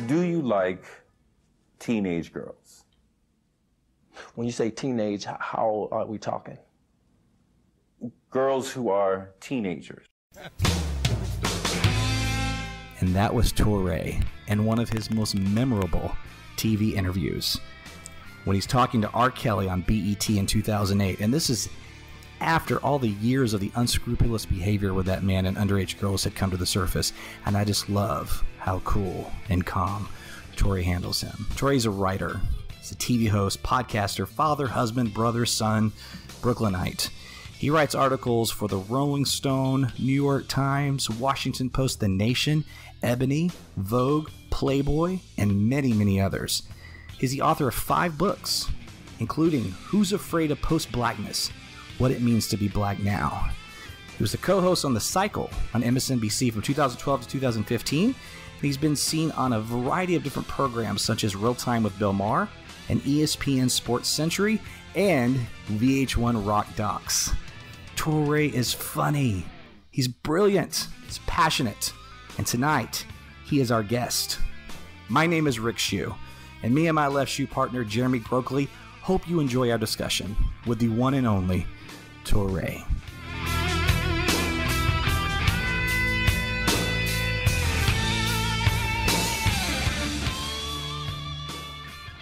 Do you like teenage girls? When you say teenage, how are we talking? Girls who are teenagers. And that was TOURÈ in one of his most memorable TV interviews when he's talking to R. Kelly on BET in 2008. And this is after all the years of the unscrupulous behavior with that man and underage girls had come to the surface. And I just love how cool and calm TOURÈ handles him. TOURÈ's a writer. He's a TV host, podcaster, father, husband, brother, son, Brooklynite. He writes articles for the Rolling Stone, New York Times, Washington Post, The Nation, Ebony, Vogue, Playboy, and many, many others. He's the author of 5 books, including Who's Afraid of Post-Blackness? What It Means to Be Black Now. He was the co-host on The Cycle on MSNBC from 2012 to 2015. And he's been seen on a variety of different programs such as Real Time with Bill Maher and ESPN Sports Century and VH1 Rock Docs. TOURÈ is funny. He's brilliant. He's passionate. And tonight, he is our guest. My name is Rick Shew, and me and my left shoe partner, Jeremy Gruhlkey, hope you enjoy our discussion with the one and only TOURÈ.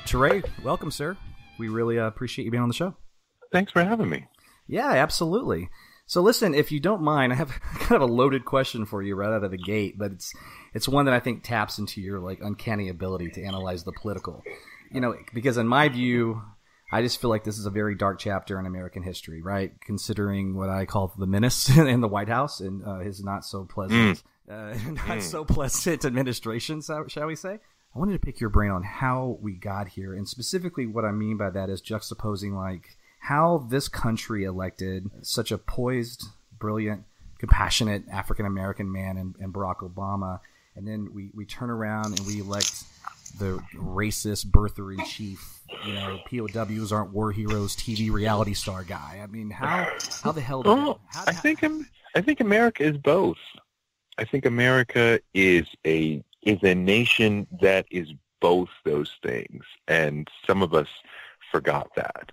TOURÈ, welcome, sir. We really appreciate you being on the show. Thanks for having me. Yeah, absolutely. So listen, if you don't mind, I have kind of a loaded question for you right out of the gate, but it's one that I think taps into your like uncanny ability to analyze the political. You know, because in my view, I just feel like this is a very dark chapter in American history, right? Considering what I call the menace in the White House and his not so pleasant, so pleasant administration, shall we say? I wanted to pick your brain on how we got here, and specifically what I mean by that is juxtaposing like how this country elected such a poised, brilliant, compassionate African-American man in Barack Obama, and then we turn around and we elect the racist birther-in-chief, you know, POWs aren't war heroes, TV reality star guy. I mean, how the hell did I think America is both. I think America is a nation that is both those things, and some of us forgot that.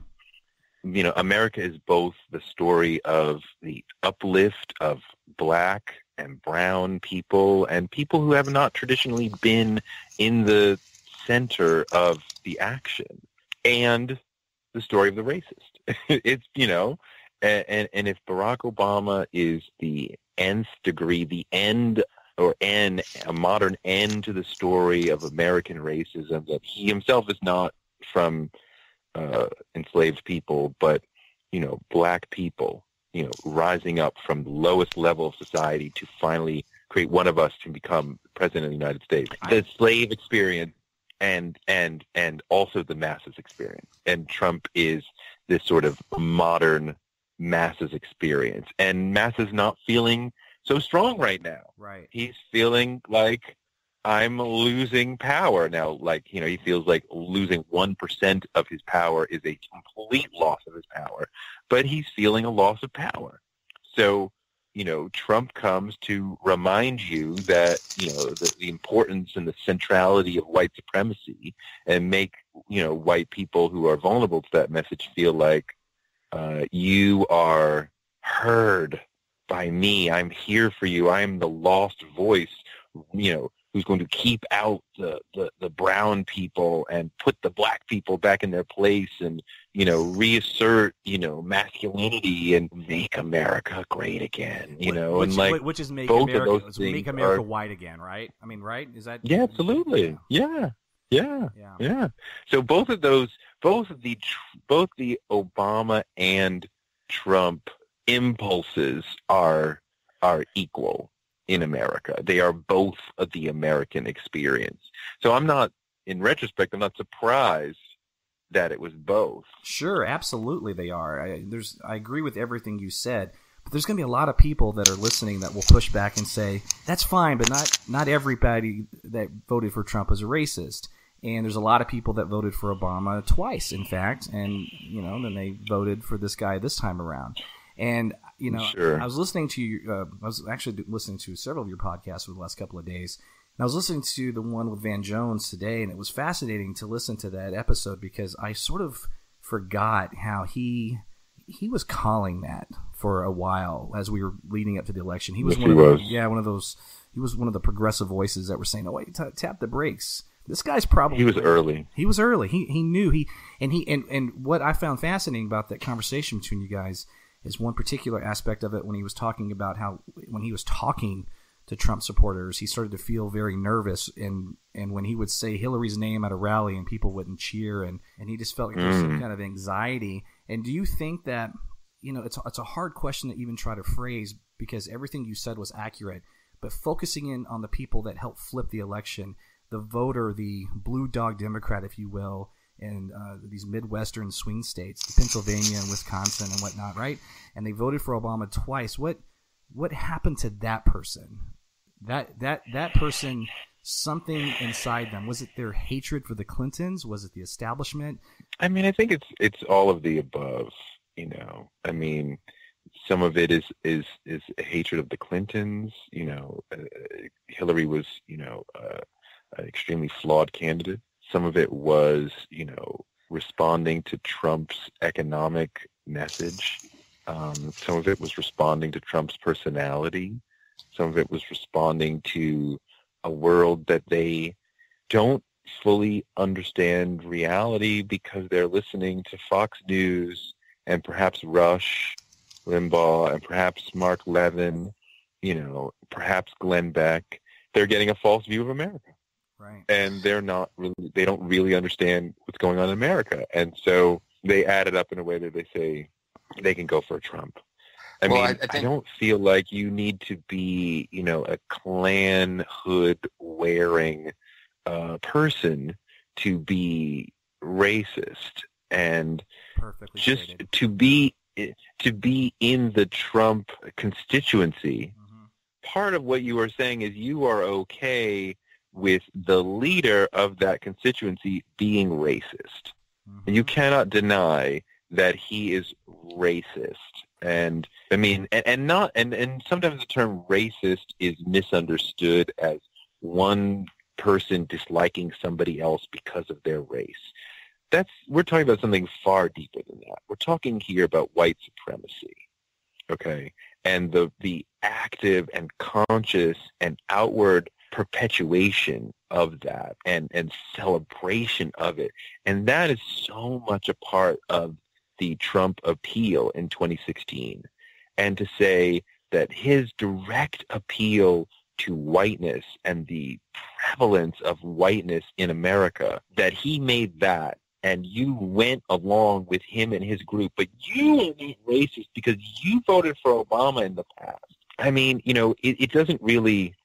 You know, America is both the story of the uplift of black and brown people and people who have not traditionally been in the center of the action, and the story of the racist. It's, you know, and if Barack Obama is the nth degree, the end or a modern end to the story of American racism, that he himself is not from enslaved people, but, you know, black people, you know, rising up from the lowest level of society to finally create one of us to become president of the United States. The slave experience and also the masses experience. And Trump is this sort of modern masses experience. And masses not feeling so strong right now. Right. He's feeling like, I'm losing power now. Like, you know, he feels like losing 1% of his power is a complete loss of his power, but he's feeling a loss of power. So, you know, Trump comes to remind you that, you know, the importance and the centrality of white supremacy, and make, you know, white people who are vulnerable to that message feel like you are heard by me. I'm here for you. I'm the lost voice, you know, who's going to keep out the brown people and put the black people back in their place, and, you know, reassert, you know, masculinity and make America great again, you know, which is make both America, of those things make America white again, right? I mean, right? Is that? Yeah, absolutely. Yeah. So both the Obama and Trump impulses are equal in America. They are both of the American experience. So in retrospect, I'm not surprised that it was both. Sure, absolutely they are. I agree with everything you said, but there's going to be a lot of people that are listening that will push back and say, that's fine, but not everybody that voted for Trump is a racist. And there's a lot of people that voted for Obama twice, in fact, and, you know, then they voted for this guy this time around. And, you know, sure. I was listening to you. I was actually listening to several of your podcasts over the last couple of days, I was listening to the one with Van Jones today, and it was fascinating to listen to that episode because I sort of forgot how he was calling that for a while as we were leading up to the election. He was Yes, one he of was. the, yeah, one of those. He was one of the progressive voices that were saying, "Oh wait, tap the brakes." This guy's probably He was early. He was early. He knew and what I found fascinating about that conversation between you guys is one particular aspect of it when he was talking about how when he was talking to Trump supporters, he started to feel very nervous, and when he would say Hillary's name at a rally and people wouldn't cheer, and he just felt like there was some kind of anxiety. And do you think that, it's a hard question to even try to phrase because everything you said was accurate, but focusing in on the people that helped flip the election, the voter, the blue dog Democrat, if you will, in these Midwestern swing states, Pennsylvania and Wisconsin and whatnot, right? And they voted for Obama twice. What happened to that person? That person, something inside them, was it their hatred for the Clintons? Was it the establishment? I mean, I think it's all of the above. I mean, some of it is a hatred of the Clintons. Hillary was an extremely flawed candidate. Some of it was responding to Trump's economic message. Some of it was responding to Trump's personality. Some of it was responding to a world that they don't fully understand reality because they're listening to Fox News and perhaps Rush Limbaugh and perhaps Mark Levin, perhaps Glenn Beck. They're getting a false view of America. Right. And they don't really understand what's going on in America. And so they add it up in a way that they say they can go for a Trump. I don't feel like you need to be, a Klan hood wearing person to be racist, and Perfectly just stated. to be in the Trump constituency. Mm-hmm. Part of what you are saying is you are okay with the leader of that constituency being racist, and you cannot deny that he is racist. And I mean, and sometimes the term racist is misunderstood as one person disliking somebody else because of their race. We're talking about something far deeper than that. We're talking here about white supremacy, okay? And the active and conscious and outward perpetuation of that and celebration of it. And that is so much a part of the Trump appeal in 2016. And to say that his direct appeal to whiteness and the prevalence of whiteness in America, that he made that and you went along with him and his group, but you are not racist because you voted for Obama in the past. I mean, it doesn't really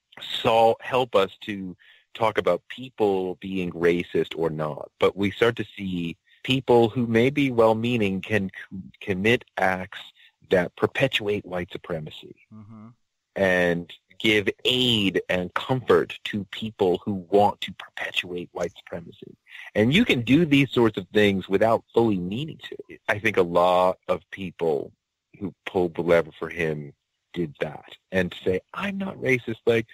help us to talk about people being racist or not, but we start to see people who may be well-meaning can commit acts that perpetuate white supremacy and give aid and comfort to people who want to perpetuate white supremacy. And you can do these sorts of things without fully meaning to. I think a lot of people who pulled the lever for him did that. And to say, I'm not racist, like,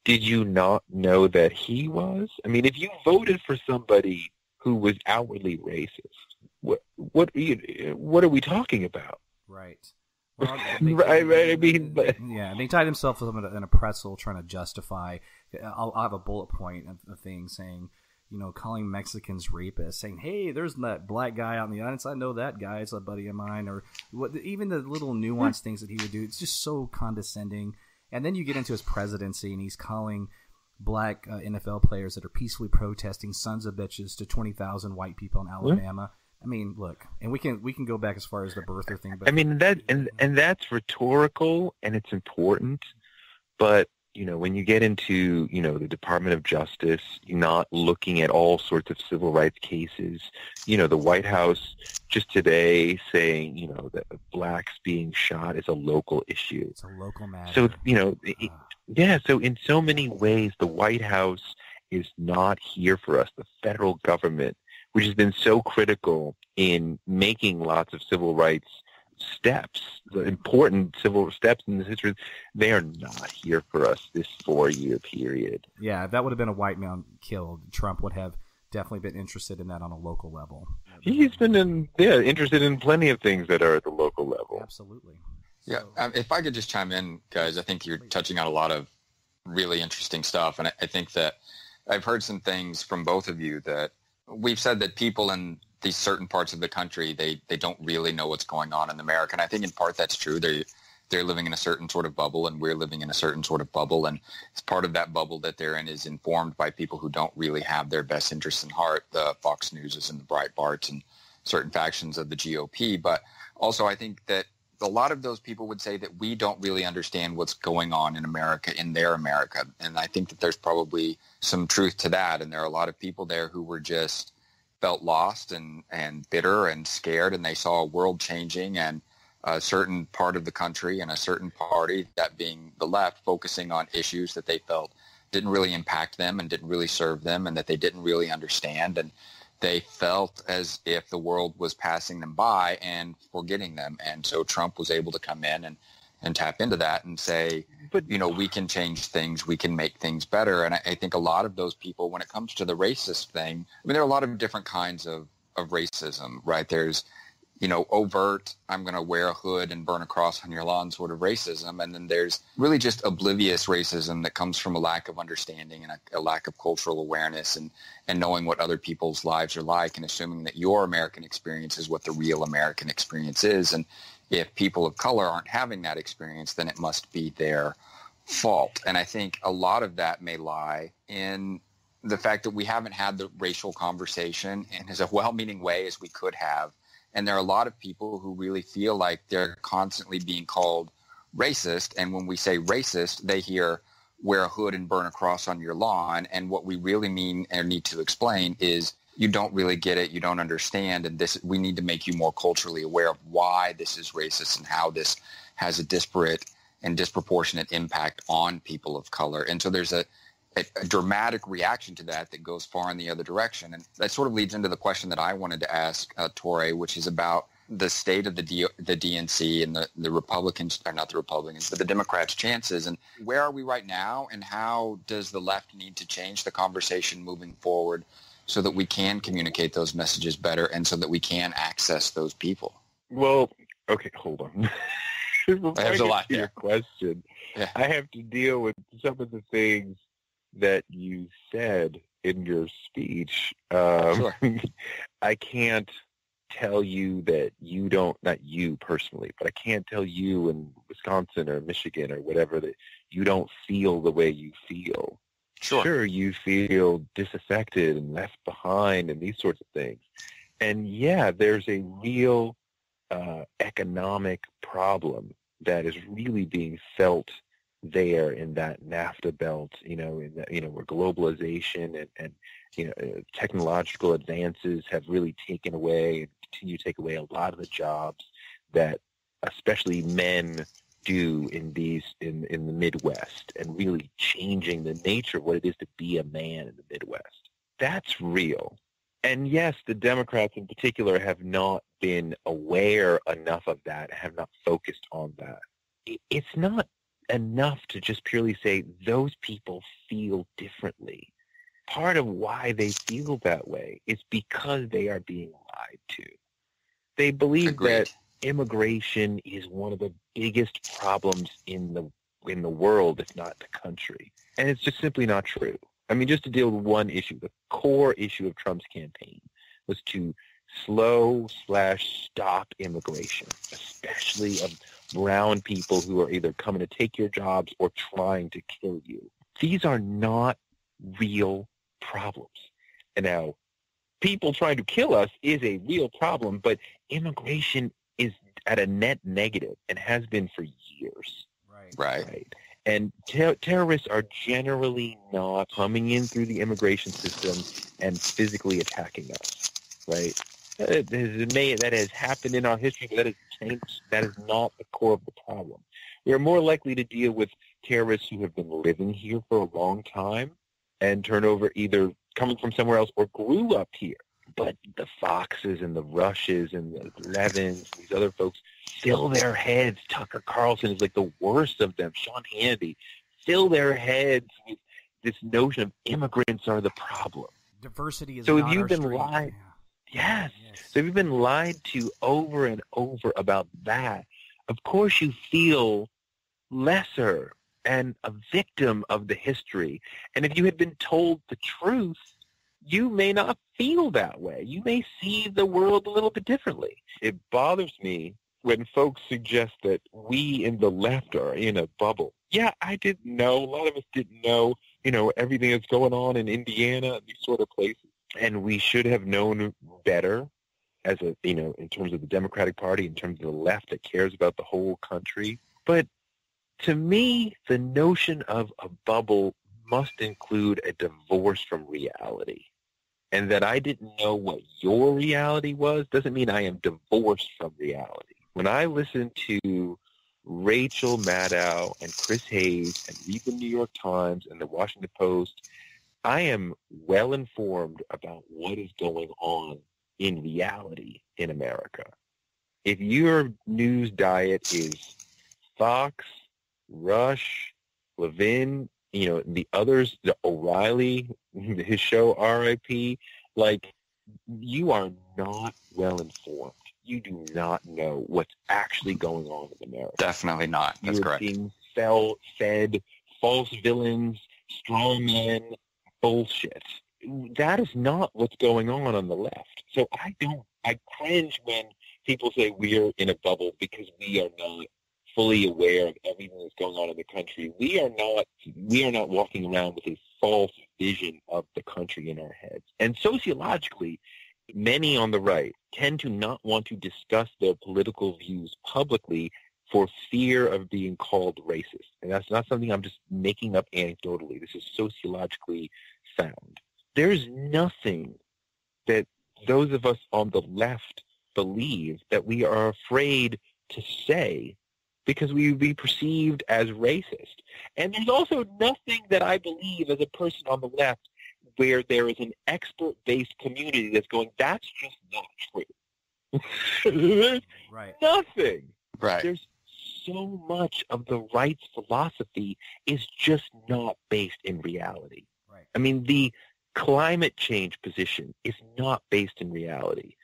did you not know that he was? I mean, if you voted for somebody who was outwardly racist, what are we talking about? Right. Well, right. I mean, yeah, they tied himself in a pretzel trying to justify. I'll have a bullet point of things saying, calling Mexicans rapists, saying, "Hey, there's that black guy out in the audience. I know that guy. It's a buddy of mine." Or even the little nuanced things that he would do. It's just so condescending. And then you get into his presidency, and he's calling black NFL players that are peacefully protesting sons of bitches to 20,000 white people in Alabama. I mean, look, and we can go back as far as the birther thing. But I mean, that's rhetorical and it's important, but when you get into the Department of Justice, you're not looking at all sorts of civil rights cases. The White House just today saying that blacks being shot is a local issue. It's a local matter. So yeah. So in so many ways, the White House is not here for us. The federal government, which has been so critical in making lots of civil rights steps, the important civil steps in this history, they are not here for us this 4-year period. Yeah, if that would have been a white man killed, Trump would have definitely been interested in that on a local level. He's been interested in plenty of things that are at the local level. Absolutely. Yeah, if I could just chime in, guys, I think you're touching on a lot of really interesting stuff. And I think that I've heard some things from both of you that we've said that people in these certain parts of the country, they don't really know what's going on in America. And I think in part that's true. They're living in a certain sort of bubble, and we're living in a certain sort of bubble. And it's part of that bubble that they're in is informed by people who don't really have their best interests in heart, the Fox Newses and the Breitbarts and certain factions of the GOP. But also I think that a lot of those people would say that we don't really understand what's going on in America, in their America. And I think that there's probably some truth to that. And there are a lot of people there who were just felt lost and bitter and scared, and they saw a world changing and a certain part of the country and a certain party, that being the left, focusing on issues that they felt didn't really impact them and didn't really serve them and that they didn't really understand. And they felt as if the world was passing them by and forgetting them. And so Trump was able to come in and tap into that and say, but, we can change things, we can make things better. And I think a lot of those people, when it comes to the racist thing, there are a lot of different kinds of racism, right? There's, overt, I'm going to wear a hood and burn a cross on your lawn sort of racism. And then there's really just oblivious racism that comes from a lack of understanding and a lack of cultural awareness and knowing what other people's lives are like and assuming that your American experience is what the real American experience is. And if people of color aren't having that experience, then it must be their fault. And I think a lot of that may lie in the fact that we haven't had the racial conversation in as a well-meaning way as we could have. And there are a lot of people who really feel like they're constantly being called racist. And when we say racist, they hear wear a hood and burn a cross on your lawn. And what we really mean and need to explain is you don't really get it, you don't understand, and we need to make you more culturally aware of why this is racist and how this has a disparate and disproportionate impact on people of color. And so there's a dramatic reaction to that goes far in the other direction. And that sort of leads into the question that I wanted to ask TOURÈ, which is about the state of the DNC and the Republicans, or not the Republicans, but the Democrats' chances. And where are we right now? And how does the left need to change the conversation moving forward so that we can communicate those messages better and so that we can access those people? Well, okay, hold on. There's a lot there. Your question. Yeah. I have to deal with some of the things that you said in your speech. Sure. I can't tell you that you don't, not you personally, but I can't tell you in Wisconsin or Michigan or whatever that you don't feel the way you feel. Sure, you feel disaffected and left behind and these sorts of things. And yeah, there's a real economic problem that is really being felt there in that NAFTA belt, where globalization and technological advances have really taken away and continue to take away a lot of the jobs that especially men do in the Midwest, and really changing the nature of what it is to be a man in the Midwest. That's real. And yes, the Democrats in particular have not been aware enough of that, have not focused on that. It's not enough to just purely say those people feel differently. Part of why they feel that way is because they are being lied to. They believe Agreed. that immigration is one of the biggest problems in the world, if not the country. And it's just simply not true. I mean, just to deal with one issue, the core issue of Trump's campaign was to slow/stop immigration, especially of brown people who are either coming to take your jobs or trying to kill you. These are not real problems. And now, people trying to kill us is a real problem, but immigration is at a net negative and has been for years. Right. And terrorists are generally not coming in through the immigration system and physically attacking us, right? That has happened in our history, but that has changed. That is not the core of the problem. We are more likely to deal with terrorists who have been living here for a long time and turn over either coming from somewhere else or grew up here. But the Foxes and the Rushes and the Levins, these other folks fill their heads. Tucker Carlson is like the worst of them. Sean Hannity, fill their heads with this notion of immigrants are the problem. Diversity is so not if you've our been strength. lied, Yeah. yes. So if you've been lied to over and over about that, of course you feel lesser and a victim of the history. And if you had been told the truth, you may not feel that way. You may see the world a little bit differently. It bothers me when folks suggest that we in the left are in a bubble. Yeah, I didn't know. A lot of us didn't know, everything that's going on in Indiana and these sort of places. And we should have known better as in terms of the Democratic Party, in terms of the left that cares about the whole country. But to me, the notion of a bubble must include a divorce from reality. And that I didn't know what your reality was doesn't mean I am divorced from reality. When I listen to Rachel Maddow and Chris Hayes and read the New York Times and the Washington Post, I am well informed about what is going on in reality in America. If your news diet is Fox, Rush, Levin, the others, the O'Reilly, his show RIP, you are not well informed. You do not know what's actually going on in America. Definitely not. That's correct. You're being fed false villains, straw men, bullshit. That is not what's going on the left. So I cringe when people say we're in a bubble because we are not fully aware of everything that's going on in the country. We are not walking around with a false vision of the country in our heads. And sociologically, many on the right tend to not want to discuss their political views publicly for fear of being called racist. And that's not something I'm just making up anecdotally. This is sociologically found. There's nothing that those of us on the left believe that we are afraid to say because we would be perceived as racist. And there's also nothing that I believe as a person on the left where there is an expert-based community that's going, that's just not true. There's nothing. Right. There's so much of the right's philosophy is just not based in reality. Right. I mean, the climate change position is not based in reality.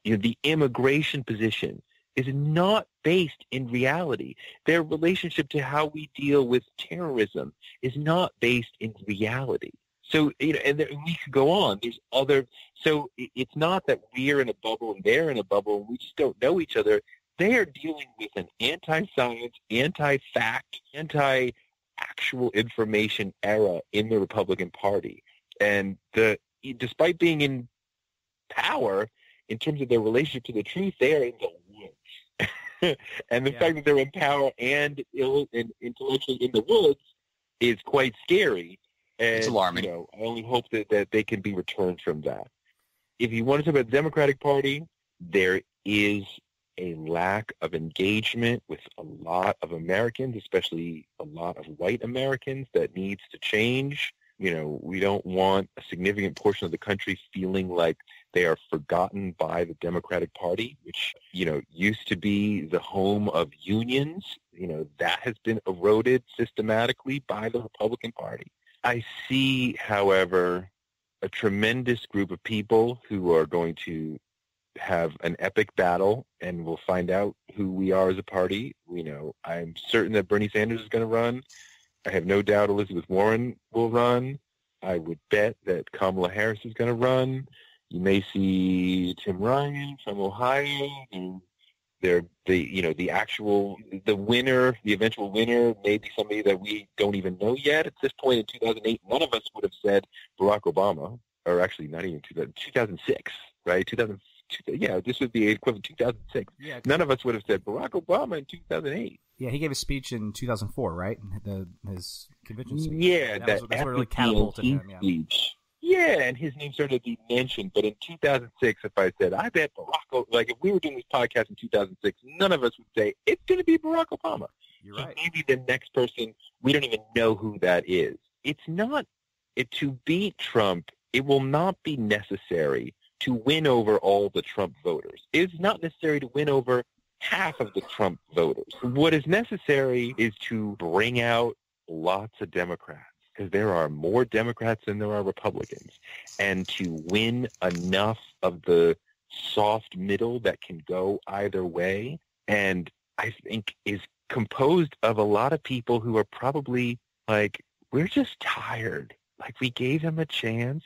The immigration position is not based in reality. Their relationship to how we deal with terrorism is not based in reality. So, and we could go on. There's other. So it's not that we're in a bubble and they're in a bubble and we just don't know each other. They are dealing with an anti-science, anti-fact, anti-actual information era in the Republican Party. And despite being in power, in terms of their relationship to the truth, they are in the woods. And the fact that they're in power and intellectually in the woods is quite scary. And, it's alarming. I only hope that they can be returned from that. If you want to talk about the Democratic Party, there is a lack of engagement with a lot of Americans, especially a lot of white Americans, that needs to change. We don't want a significant portion of the country feeling like they are forgotten by the Democratic Party, which, used to be the home of unions. That has been eroded systematically by the Republican Party. I see, however, a tremendous group of people who are going to have an epic battle, and we'll find out who we are as a party. I'm certain that Bernie Sanders is going to run. I have no doubt Elizabeth Warren will run. I would bet that Kamala Harris is going to run. You may see Tim Ryan from Ohio. The winner, the eventual winner, may be somebody that we don't even know yet. At this point in 2008, none of us would have said Barack Obama, or actually not even 2006, right? This would be equivalent to 2006. Yeah, none of us would have said Barack Obama in 2008. Yeah, he gave a speech in 2004, right? His convention speech. Yeah, that's what really catapulted him. Yeah. Speech. Yeah, and his name started to be mentioned. But in 2006, if I said, I bet Barack, if we were doing this podcast in 2006, none of us would say, it's going to be Barack Obama. You're right. Maybe the next person, we don't even know who that is. To beat Trump, it will not be necessary to win over all the Trump voters. It's not necessary to win over half of the Trump voters. What is necessary is to bring out lots of Democrats, because there are more Democrats than there are Republicans, and to win enough of the soft middle that can go either way, and I think is composed of a lot of people who are probably like, we're just tired. Like, we gave them a chance,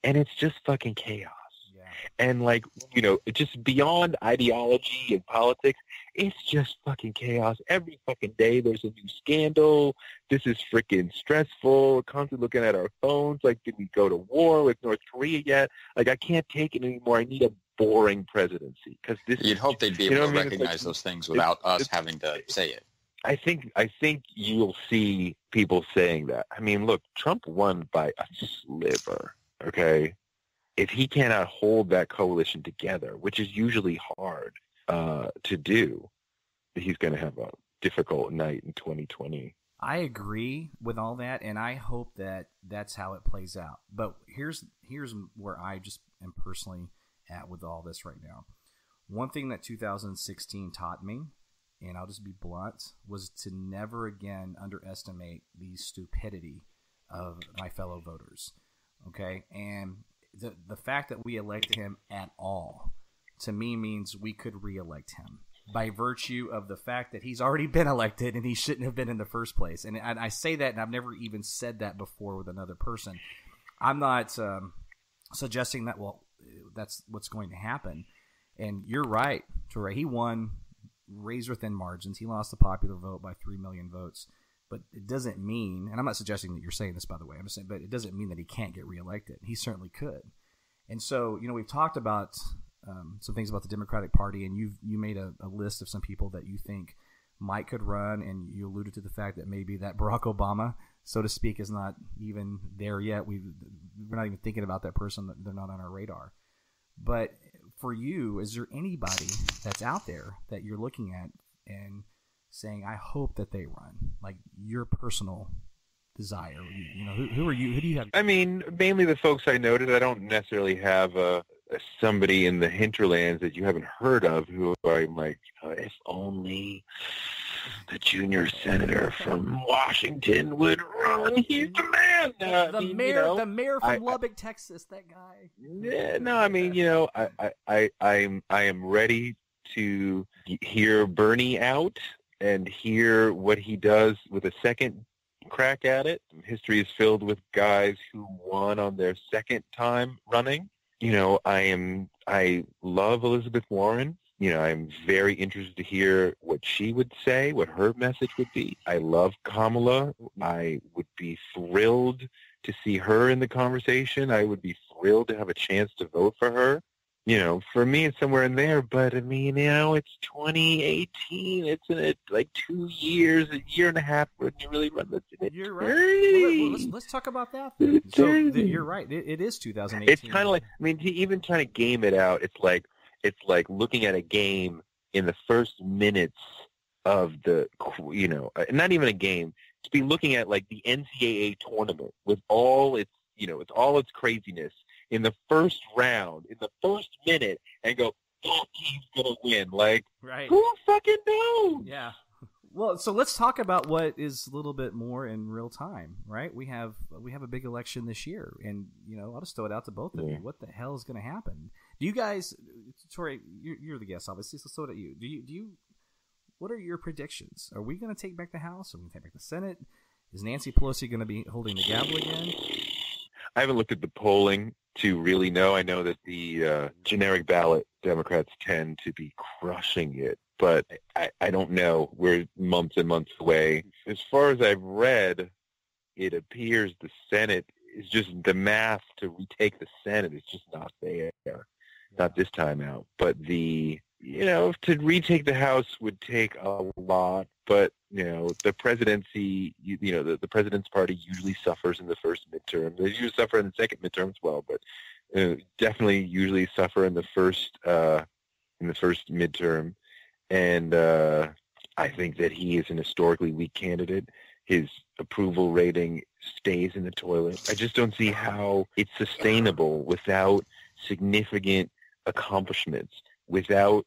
and it's just fucking chaos. Yeah. And, like, you know, just beyond ideology and politics, it's just fucking chaos. Every fucking day there's a new scandal. This is freaking stressful. We're constantly looking at our phones. Like, did we go to war with North Korea yet? Like, I can't take it anymore. I need a boring presidency. Because this You'd hope they'd be able to recognize those things without us having to say it. I think you'll see people saying that. I mean, look, Trump won by a sliver, okay? If he cannot hold that coalition together, which is usually hard to do, he's going to have a difficult night in 2020. I agree with all that, and I hope that that's how it plays out. But here's where I just am personally at with all this right now. One thing that 2016 taught me, and I'll just be blunt, was to never again underestimate the stupidity of my fellow voters. Okay? And the fact that we elected him at all, to me, means we could reelect him by virtue of the fact that he's already been elected and he shouldn't have been in the first place. And I say that, and I've never even said that before with another person. I'm not suggesting that, well, that's what's going to happen. And you're right, TOURÈ. He won razor-thin margins. He lost the popular vote by 3 million votes. But it doesn't mean, and I'm not suggesting that you're saying this, by the way, I'm just saying, but it doesn't mean that he can't get reelected. He certainly could. And so, you know, we've talked about some things about the Democratic Party, and you made a list of some people that you think might could run, and you alluded to the fact that maybe that Barack Obama, so to speak, is not even there yet. We're not even thinking about that person. They're not on our radar. But for you, is there anybody that's out there that you're looking at and saying, I hope that they run, like your personal desire? You know, who are you? Who do you have? I mean, mainly the folks I noted. I don't necessarily have somebody in the hinterlands that you haven't heard of who I'm like, if only the junior senator from Washington would run. He's the man. The mayor from Lubbock, Texas. That guy. Yeah, no, I mean, you know, I am ready to hear Bernie out and hear what he does with a second crack at it. History is filled with guys who won on their second time running. You know, I love Elizabeth Warren. You know, I'm very interested to hear what she would say, what her message would be. I love Kamala. I would be thrilled to see her in the conversation. I would be thrilled to have a chance to vote for her. You know, for me, it's somewhere in there. But, I mean, you know, it's 2018. It's in like 2 years, a year and a half when you really run this. You're right. Well, let's talk about that then. So you're right. It is 2018. It's kind of like, I mean, to even try to game it out, it's like looking at a game in the first minutes of the, you know, not even a game, to be looking at like the NCAA tournament with all its, you know, with all its craziness in the first round, in the first minute, and go, that team's going to win. Like, right. Who fucking knows? Yeah. Well, so let's talk about what is a little bit more in real time, right? We have a big election this year, and, you know, I'll just throw it out to both of you. What the hell is going to happen? Do you guys, TOURÈ, you're the guest, obviously, so throw it at you. Do you? What are your predictions? Are we going to take back the House? Are we going to take back the Senate? Is Nancy Pelosi going to be holding the gavel again? I haven't looked at the polling to really know. I know that the generic ballot Democrats tend to be crushing it, but I don't know. We're months and months away. As far as I've read, it appears the Senate is just the math to retake the Senate is just not there. Not this time out. But to retake the House would take a lot. But, you know, the presidency, the president's party usually suffers in the first midterm. They usually suffer in the second midterm as well, but definitely usually suffer in the first midterm. And I think that he is an historically weak candidate. His approval rating stays in the toilet. I just don't see how it's sustainable without significant accomplishments, without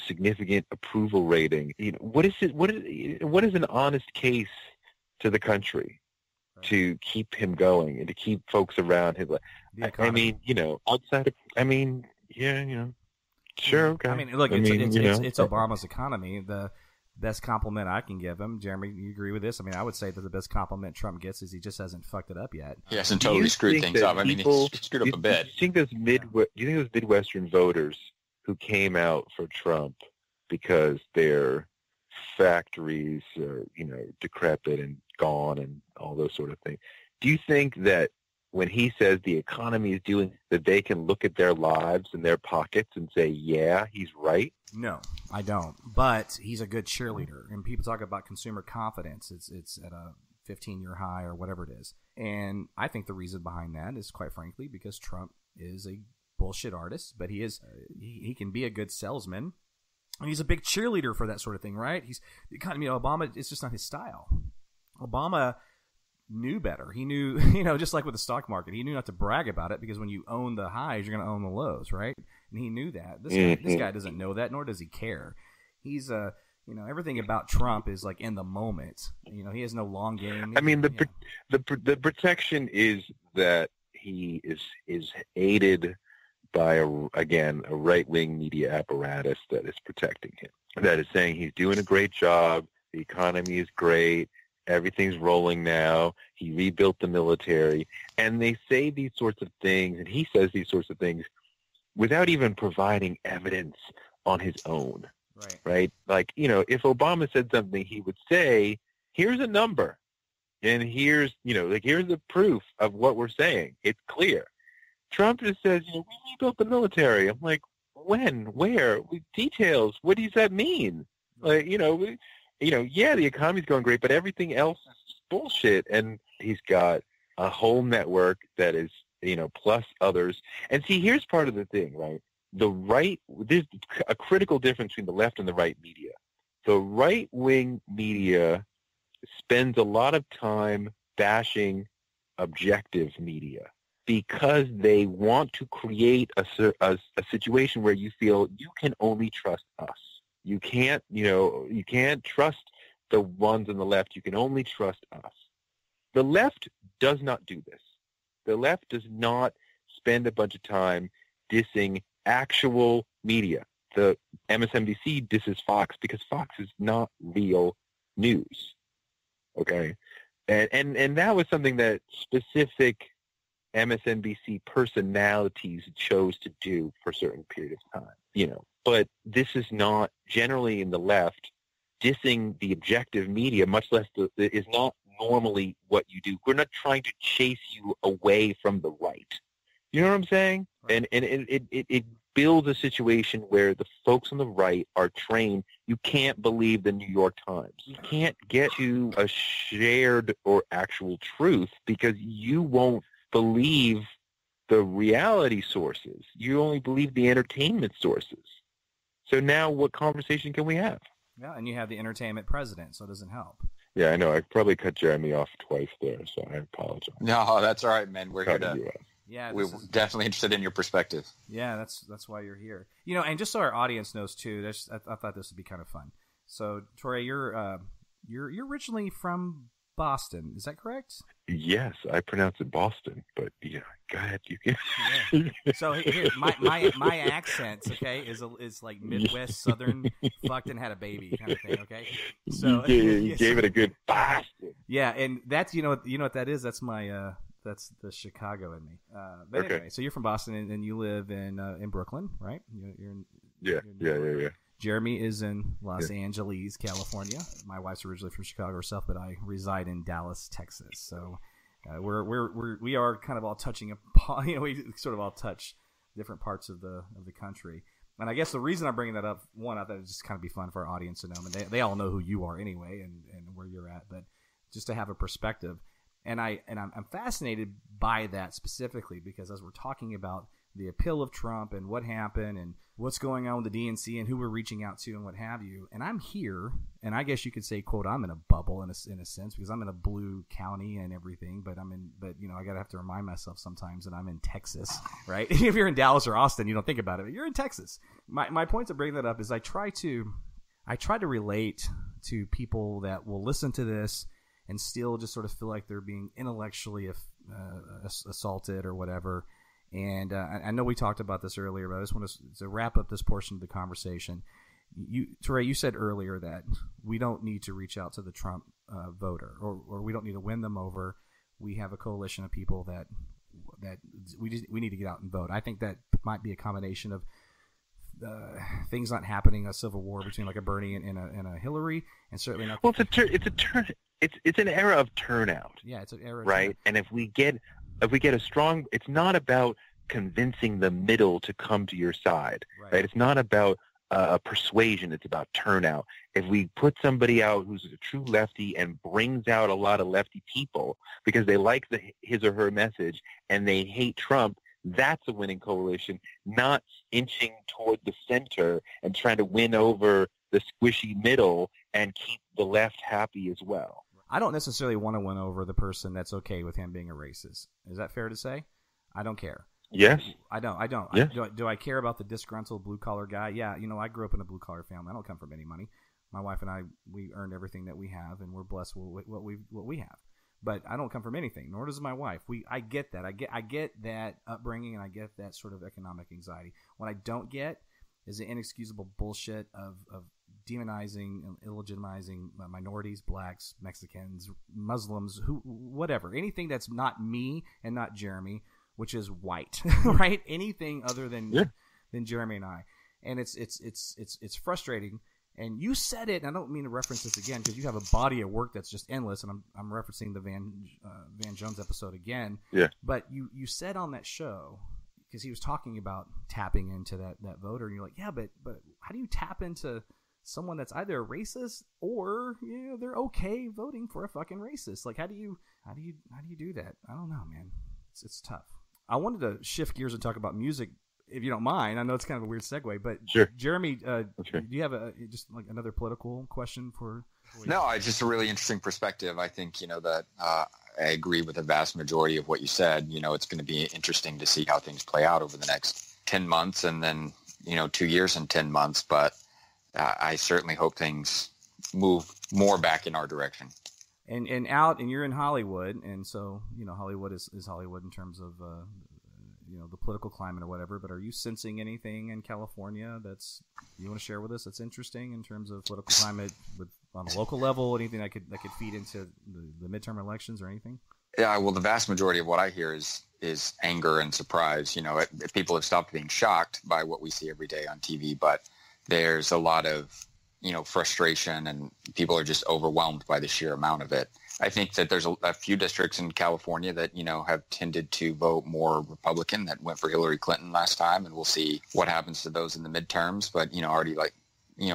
significant approval rating. What is it? What is an honest case to the country to keep him going and to keep folks around him? I mean, outside of, sure, okay. I mean, look, it's Obama's economy. The best compliment I can give him, Jeremy, you agree with this? I mean, I would say that the best compliment Trump gets is he just hasn't fucked it up yet. He hasn't totally screwed things up. I mean, he screwed up a bit. Do you think those Midwestern voters who came out for Trump because their factories are, decrepit and gone and all those sort of things, do you think that when he says the economy is doing, that they can look at their lives and their pockets and say, yeah, he's right? No, I don't. But he's a good cheerleader. And people talk about consumer confidence. It's at a 15-year high or whatever it is. And I think the reason behind that is, quite frankly, because Trump is a bullshit artist, but he can be a good salesman. And he's a big cheerleader for that sort of thing, right? He's the economy. Obama, it's just not his style. Obama knew better. He knew, just like with the stock market, he knew not to brag about it, because when you own the highs, you're going to own the lows, right? And he knew that. This guy doesn't know that, nor does he care. He's everything about Trump is like in the moment. He has no long game. I mean, the protection is that he is aided by a right-wing media apparatus that is protecting him, that is saying he's doing a great job, the economy is great, everything's rolling now, he rebuilt the military, and they say these sorts of things, and he says these sorts of things without even providing evidence on his own, right? Like, if Obama said something, he would say, here's a number, and here's the proof of what we're saying. It's clear. Trump just says, we rebuilt the military. I'm like, when, where, details? What does that mean? Like, the economy's going great, but everything else is bullshit. And he's got a whole network that is, plus others. And see, here's part of the thing, right? There's a critical difference between the left and the right media. The right-wing media spends a lot of time bashing objective media, because they want to create a situation where you feel you can only trust us. You can't trust the ones on the left. You can only trust us. The left does not do this. The left does not spend a bunch of time dissing actual media. The MSNBC disses Fox because Fox is not real news. Okay? And that was something that specific MSNBC personalities chose to do for a certain period of time, But this is not generally in the left. Dissing the objective media, much less is not normally what you do. We're not trying to chase you away from the right. You know what I'm saying? Right. And it builds a situation where the folks on the right are trained. You can't believe the New York Times. You can't get to a shared or actual truth because you won't believe the reality sources. You only believe the entertainment sources. So now what conversation can we have? Yeah, and you have the entertainment president, so it doesn't help. Yeah, I know. I probably cut Jeremy off twice there, so I apologize. No, that's all right, man. We're here to... Yeah, we're definitely interested in your perspective. Yeah, that's why you're here. And just so our audience knows too, I thought this would be kind of fun. So, TOURÈ, you're originally from Boston, is that correct? Yes, I pronounce it Boston, but yeah, go ahead, you can. Yeah. So here, my accent, okay, is like Midwest Southern, fucked and had a baby kind of thing, okay. So you gave it a good Boston. Yeah, and that's you know what that is. That's my that's the Chicago in me. But anyway, so you're from Boston and you live in Brooklyn, right? You're Yeah. Jeremy is in Los Angeles, California. My wife's originally from Chicago herself, but I reside in Dallas, Texas. So we are kind of all touching upon. We sort of all touch different parts of the country. And I guess the reason I'm bringing that up, one, I thought it'd just kind of be fun for our audience to know. I mean, they all know who you are anyway and where you're at, but just to have a perspective. And I'm fascinated by that specifically because as we're talking about the appeal of Trump and what happened and what's going on with the DNC and who we're reaching out to and what have you, and I'm here, and I guess you could say, quote, I'm in a bubble in a sense because I'm in a blue county and everything, but I gotta have to remind myself sometimes that I'm in Texas, right? If you're in Dallas or Austin, you don't think about it, but you're in Texas. My point to bring that up is I try to relate to people that will listen to this and still just sort of feel like they're being intellectually assaulted or whatever. And I know we talked about this earlier, but I just want to wrap up this portion of the conversation. TOURÈ, you said earlier that we don't need to reach out to the Trump voter, or we don't need to win them over. We have a coalition of people that we need to get out and vote. I think that might be a combination of things not happening, a civil war between like a Bernie and a Hillary, and certainly not. Well, it's an era of turnout. Yeah, it's an era, right? And if we get a strong, it's not about convincing the middle to come to your side, right? It's not about persuasion. It's about turnout. If we put somebody out who's a true lefty and brings out a lot of lefty people because they like his or her message and they hate Trump, that's a winning coalition, not inching toward the center and trying to win over the squishy middle and keep the left happy as well. I don't necessarily want to win over the person that's okay with him being a racist. Is that fair to say? I don't care. Yes. I don't. Yes. Do I care about the disgruntled blue-collar guy? Yeah, I grew up in a blue-collar family. I don't come from any money. My wife and I, we earned everything that we have, and we're blessed with what we have. But I don't come from anything, nor does my wife. I get that. I get that upbringing, and I get that sort of economic anxiety. What I don't get is the inexcusable bullshit of demonizing and illegitimizing minorities, blacks, Mexicans, Muslims, whatever. Anything that's not me and not Jeremy, which is white, right? Anything other than Jeremy and I. And it's frustrating. And you said it, and I don't mean to reference this again because you have a body of work that's just endless, and I'm referencing the Van Jones episode again. Yeah. But you said on that show, because he was talking about tapping into that voter, and you're like, yeah, but how do you tap into someone that's either a racist or they're okay voting for a fucking racist? Like, how do you do that? I don't know, man. It's tough. I wanted to shift gears and talk about music, if you don't mind. I know it's kind of a weird segue, but sure. Jeremy, do you have just like another political question for you? No, it's just a really interesting perspective. I think, that I agree with the vast majority of what you said. It's going to be interesting to see how things play out over the next 10 months and then, 2 years and 10 months. But I certainly hope things move more back in our direction. And you're in Hollywood, and so Hollywood is Hollywood in terms of the political climate or whatever. But are you sensing anything in California that's you want to share with us that's interesting in terms of political climate on a local level? Anything that could feed into the midterm elections or anything? Yeah, well, the vast majority of what I hear is anger and surprise. People have stopped being shocked by what we see every day on TV, but there's a lot of frustration, and people are just overwhelmed by the sheer amount of it. I think that there's a few districts in California that, have tended to vote more Republican, that went for Hillary Clinton last time, and we'll see what happens to those in the midterms. But, already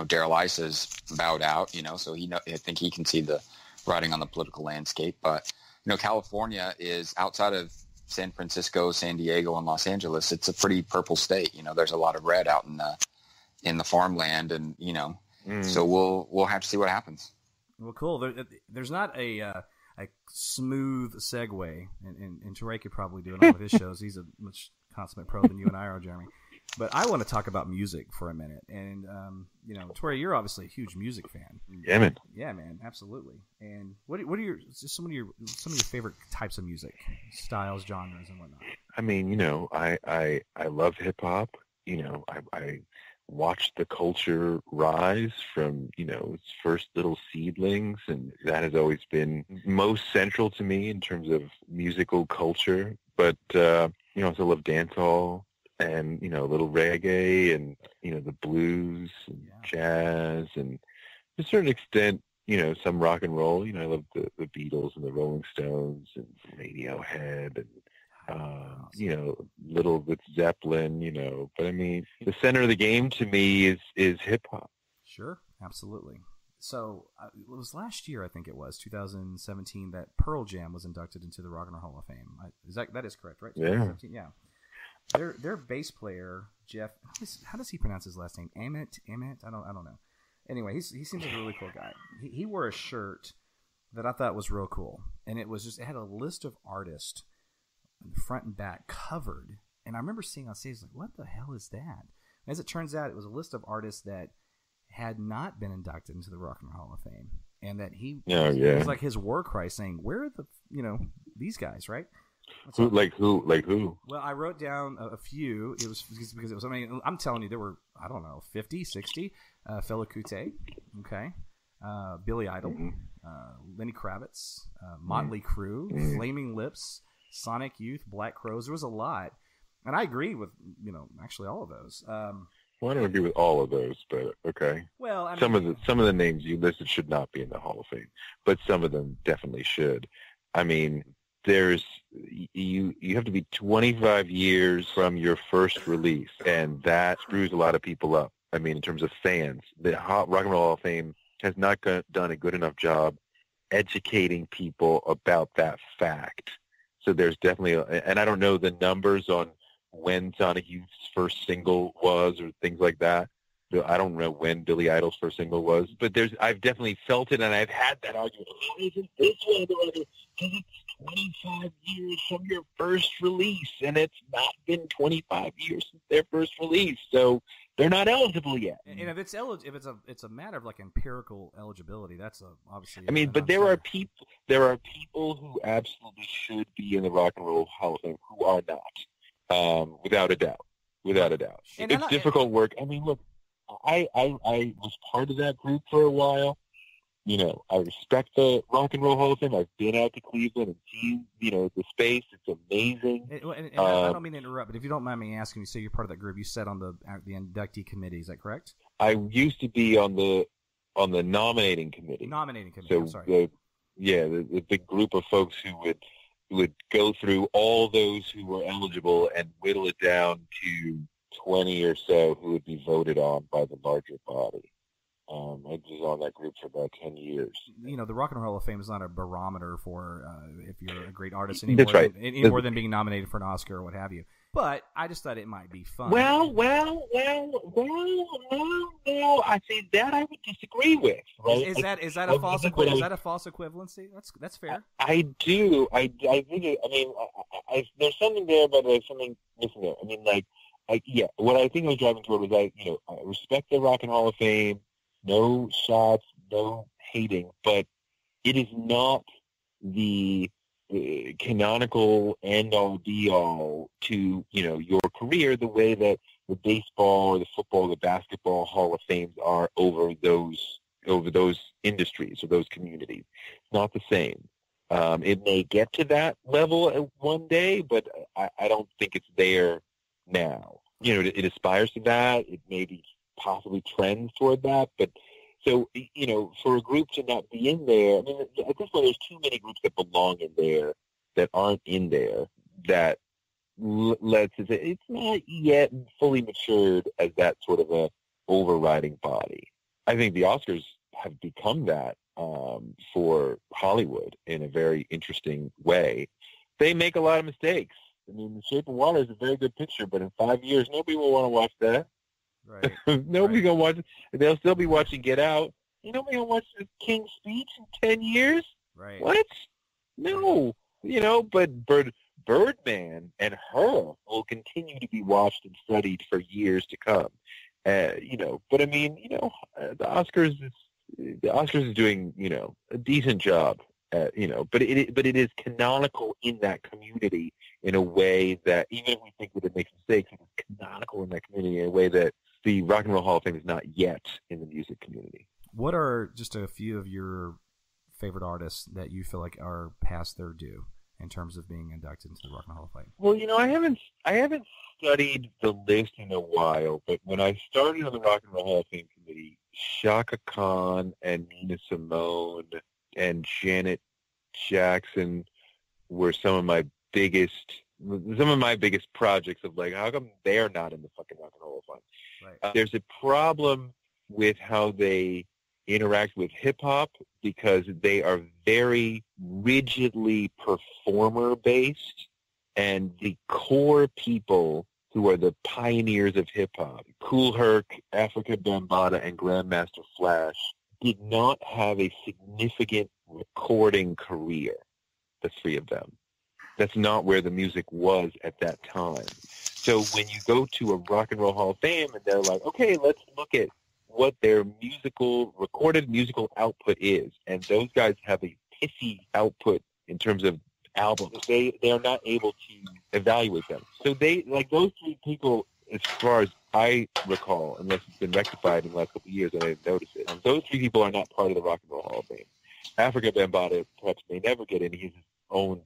Darrell Issa has bowed out, so I think he can see the writing on the political landscape. But, California is outside of San Francisco, San Diego, and Los Angeles. It's a pretty purple state. There's a lot of red out in the farmland, and, so we'll have to see what happens. Well, cool. There's not a smooth segue, and TOURÈ could probably do it on one of his shows. He's a much consummate pro than you and I are, Jeremy. But I want to talk about music for a minute. And, TOURÈ, you're obviously a huge music fan. Yeah, man. Yeah, man, absolutely. And what are some of your favorite types of music, styles, genres, and whatnot? I mean, I love hip hop. I watched the culture rise from, its first little seedlings, and that has always been most central to me in terms of musical culture. But, I also love dancehall and, a little reggae and, the blues and jazz, and to a certain extent, some rock and roll. I love the Beatles and the Rolling Stones and Radiohead and, little with Zeppelin, but I mean, the center of the game to me is hip hop. Sure. Absolutely. it was last year, I think it was 2017, that Pearl Jam was inducted into the Rock and Roll Hall of Fame. That is correct, right? Yeah. Yeah. Their bass player Jeff, how does he pronounce his last name? Emmett? I don't know. Anyway, he seems like a really cool guy. He wore a shirt that I thought was real cool, and it had a list of artists in the front and back covered. And I remember seeing on stage, like, what the hell is that? As it turns out, it was a list of artists that had not been inducted into the Rock and Roll Hall of Fame, and that it was like his war cry saying, "Where are these guys?" Right? Who? Like who? Well, I wrote down a few. It was because it was. I mean, I'm telling you, there were 50, 60. Fela Kuti, okay, Billy Idol, Lenny Kravitz, Motley Crue, Flaming Lips, Sonic Youth, Black Crowes. There was a lot, and I agree with actually all of those. Well, I don't agree with all of those, but okay. Well, I mean, some of the names you listed should not be in the Hall of Fame, but some of them definitely should. I mean, you have to be 25 years from your first release, and that screws a lot of people up. I mean, in terms of fans, the Rock and Roll Hall of Fame has not done a good enough job educating people about that fact. So there's definitely, and I don't know the numbers on when Sonic Youth's first single was or things like that. I don't know when Billy Idol's first single was, but I've definitely felt it, and I've had that argument. How isn't this one the other? Because it's 25 years from your first release, and it's not been 25 years since their first release, so they're not eligible yet. And if it's it's a matter of like empirical eligibility. That's obviously. I mean, but there are people who absolutely should be in the Rock and Roll Hall of Fame who are not, without a doubt. And it's difficult work. I mean, look. I was part of that group for a while. I respect the Rock and Roll Hall of Fame. I've been out to Cleveland and seen, the space. It's amazing. And I don't mean to interrupt, but if you don't mind me asking, you say you're part of that group. You said on the inductee committee. Is that correct? I used to be on the nominating committee. So I'm sorry. The big group of folks who would go through all those who were eligible and whittle it down to 20 or so who would be voted on by the larger body. I was on that group for about 10 years. The Rock and Roll Hall of Fame is not a barometer for if you're a great artist more than being nominated for an Oscar or what have you. But I just thought it might be fun. Well, I say that I would disagree with. Right? Is that a false equivalency? Is that a false equivalency? That's fair. I do. I think. There's something there, but there's something missing there. I mean, what I think I was driving toward was I respect the Rock and Hall of Fame, no shots, no hating, but it is not the canonical end-all be-all to, your career the way that the baseball or the football or the basketball Hall of Fames are over those industries or those communities. It's not the same. It may get to that level one day, but I don't think it's there now. It aspires to that. It maybe possibly trends toward that. But so, for a group to not be in there, I mean, at this point, there's too many groups that belong in there that aren't in there that lets us say it's not yet fully matured as that sort of a overriding body. I think the Oscars have become that for Hollywood in a very interesting way. They make a lot of mistakes. I mean, The Shape of Water is a very good picture, but in 5 years, nobody will want to watch that. Right. Nobody's going to watch it. They'll still be watching Get Out. Nobody going to watch The King's Speech in 10 years? Right. What? No. But Birdman and Her will continue to be watched and studied for years to come. But I mean, the Oscars is doing, a decent job. But it is canonical in that community in a way that even if we think that it makes mistakes, it is canonical in that community in a way that the Rock and Roll Hall of Fame is not yet in the music community. What are just a few of your favorite artists that you feel like are past their due in terms of being inducted into the Rock and Roll Hall of Fame? Well, I haven't studied the list in a while, but when I started on the Rock and Roll Hall of Fame committee, Shaka Khan and Nina Simone and Janet Jackson were some of my biggest projects of how come they're not in the fucking Rock and Roll Fund? Right. There's a problem with how they interact with hip-hop because they are very rigidly performer-based, and the core people who are the pioneers of hip-hop, Kool Herc, Africa Bambaataa, and Grandmaster Flash, did not have a significant recording career, the three of them. That's not where the music was at that time. So when you go to a Rock and Roll Hall of Fame and they're like, okay, let's look at what their recorded musical output is, and those guys have a pissy output in terms of albums, they are not able to evaluate them. So those three people, as far as I recall, unless it's been rectified in the last couple of years and I didn't notice it, those three people are not part of the Rock and Roll Hall of Fame. Africa Bambaataa perhaps may never get in. He has his own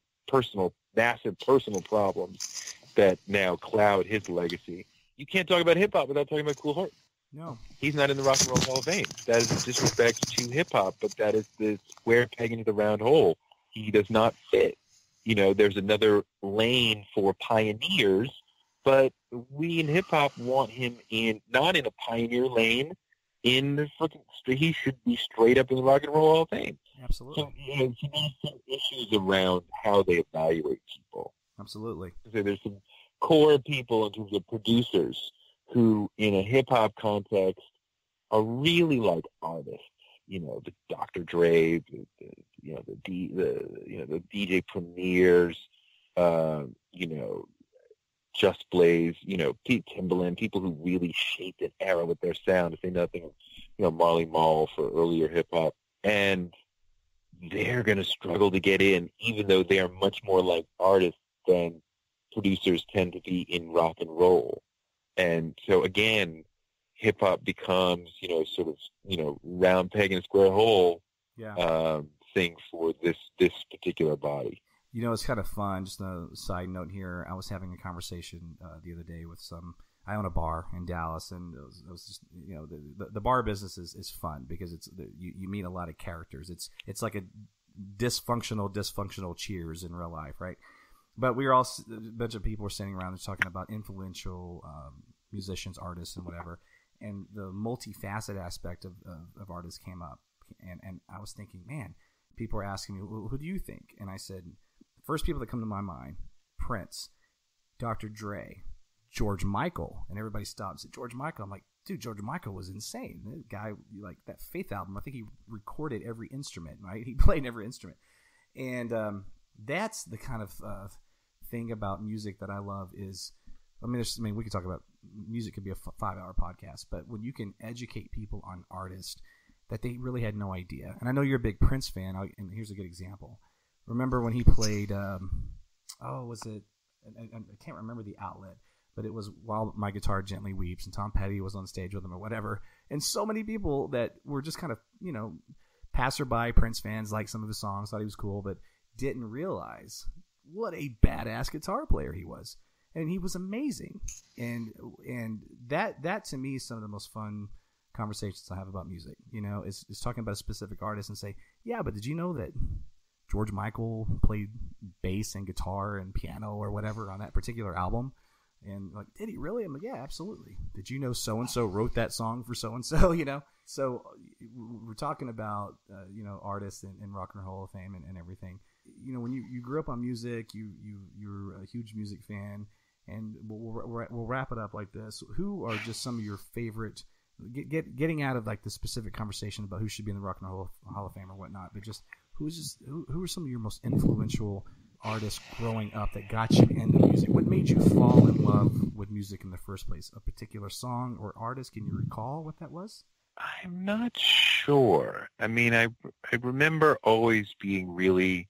massive personal problems that now cloud his legacy. You can't talk about hip-hop without talking about Kool Herc. No. He's not in the Rock and Roll Hall of Fame. That is a disrespect to hip-hop, but that is the square peg into the round hole. He does not fit. There's another lane for pioneers, but we in hip-hop want him not in a pioneer lane. He should be straight up in the Rock and Roll Hall of Fame. Absolutely. So, there's some issues around how they evaluate people. Absolutely. So there's some core people in terms of producers who, in a hip-hop context, are really like artists. The Dr. Dre, the DJ Premiers, Just Blaze, Pete Timbaland, people who really shaped an era with their sound, to say nothing of, Marley Marl for earlier hip-hop. And they're going to struggle to get in, even though they are much more like artists than producers tend to be in rock and roll. And so, again, hip-hop becomes, round peg in a square hole thing for this particular body. It's kind of fun. Just a side note here. I was having a conversation the other day with I own a bar in Dallas, and it was just, the bar business is fun because you meet a lot of characters. It's like a dysfunctional Cheers in real life, right? But we were all, a bunch of people were sitting around and talking about influential musicians, artists, and whatever. And the multifaceted aspect of artists came up. And I was thinking, man, people were asking me, well, who do you think? And I said, first people that come to my mind, Prince, Dr. Dre, George Michael. And everybody stopped and said, George Michael. I'm like, dude, George Michael was insane. The guy, like that Faith album, I think he recorded every instrument, right? He played every instrument. And that's the kind of thing about music that I love is, we could talk about music, could be a 5-hour podcast, but when you can educate people on artists that they really had no idea. And I know you're a big Prince fan, and here's a good example. Remember when he played, I can't remember the outlet, but it was While My Guitar Gently Weeps, and Tom Petty was on stage with him or whatever. And so many people that were just kind of, passerby Prince fans, liked some of his songs, thought he was cool, but didn't realize what a badass guitar player he was. And he was amazing. And that to me is some of the most fun conversations I have about music. Is talking about a specific artist and say, yeah, but did you know that George Michael played bass and guitar and piano or whatever on that particular album? And like, did he really? I'm like, yeah, absolutely. Did you know so-and-so wrote that song for so-and-so, So we're talking about, artists in Rock and Roll Hall of Fame and everything. When you grew up on music, you're a huge music fan, and we'll wrap it up like this. Who are just some of your favorite, getting out of like the specific conversation about who should be in the Rock and Roll Hall of Fame or whatnot, but just who are some of your most influential artists growing up that got you into music? What made you fall in love with music in the first place? A particular song or artist? Can you recall what that was? I'm not sure. I remember always being really